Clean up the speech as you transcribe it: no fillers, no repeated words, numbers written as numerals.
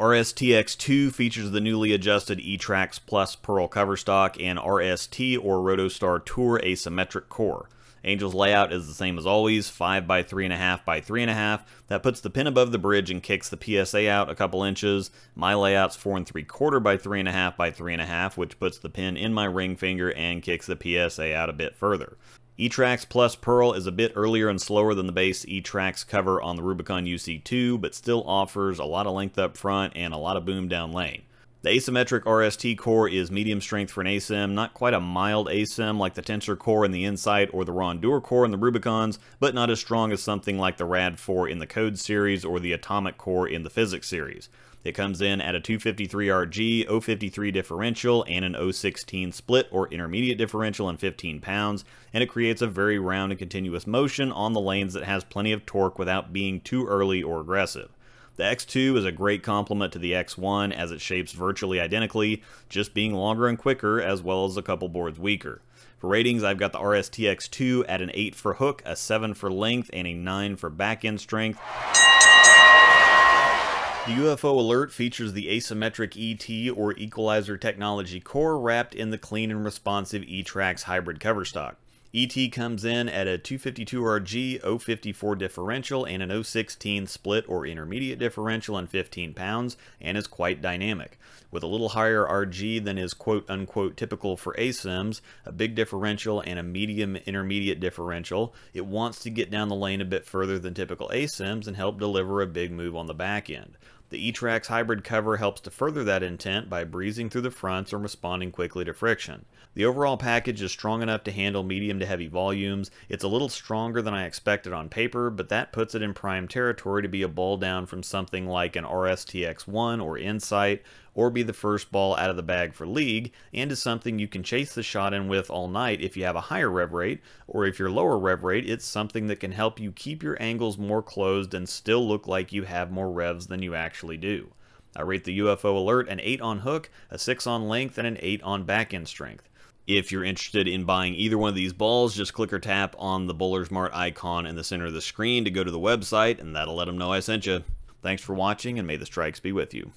RST X-2 features the newly adjusted E-Trax Plus Pearl cover stock and RST or Rosdahl Tour asymmetric core. Angel's layout is the same as always, 5 by 3.5 by 3.5. That puts the pin above the bridge and kicks the PSA out a couple inches. My layout's 4 3/4 by 3.5 by 3.5, which puts the pin in my ring finger and kicks the PSA out a bit further. E-Trax Plus Pearl is a bit earlier and slower than the base E-Trax cover on the Rubicon UC2, but still offers a lot of length up front and a lot of boom down lane. The asymmetric RST core is medium strength for an ASIM, not quite a mild ASIM like the Tensor core in the Insight or the Rondure core in the Rubicons, but not as strong as something like the Rad4 in the Code series or the Atomic core in the Physics series. It comes in at a 253 RG, 053 differential, and an 016 split or intermediate differential in 15 pounds, and it creates a very round and continuous motion on the lanes that has plenty of torque without being too early or aggressive. The X2 is a great complement to the X1 as it shapes virtually identically, just being longer and quicker as well as a couple boards weaker. For ratings, I've got the RST X2 at an 8 for hook, a 7 for length, and a 9 for back-end strength. The UFO Alert features the asymmetric ET or equalizer technology core wrapped in the clean and responsive E-Trax hybrid cover stock. ET comes in at a 252 RG, 054 differential, and an 016 split or intermediate differential in 15 pounds, and is quite dynamic. With a little higher RG than is quote-unquote typical for ASIMs, a big differential, and a medium intermediate differential, it wants to get down the lane a bit further than typical ASIMs and help deliver a big move on the back end. The E-Trax hybrid cover helps to further that intent by breezing through the fronts and responding quickly to friction. The overall package is strong enough to handle medium to heavy volumes. It's a little stronger than I expected on paper, but that puts it in prime territory to be a ball down from something like an RSTX1 or Insight, or be the first ball out of the bag for league, and is something you can chase the shot in with all night if you have a higher rev rate, or if you're lower rev rate, it's something that can help you keep your angles more closed and still look like you have more revs than you actually do. I rate the UFO Alert an 8 on hook, a 6 on length, and an 8 on back-end strength. If you're interested in buying either one of these balls, just click or tap on the Bowler's Mart icon in the center of the screen to go to the website, and that'll let them know I sent you. Thanks for watching, and may the strikes be with you.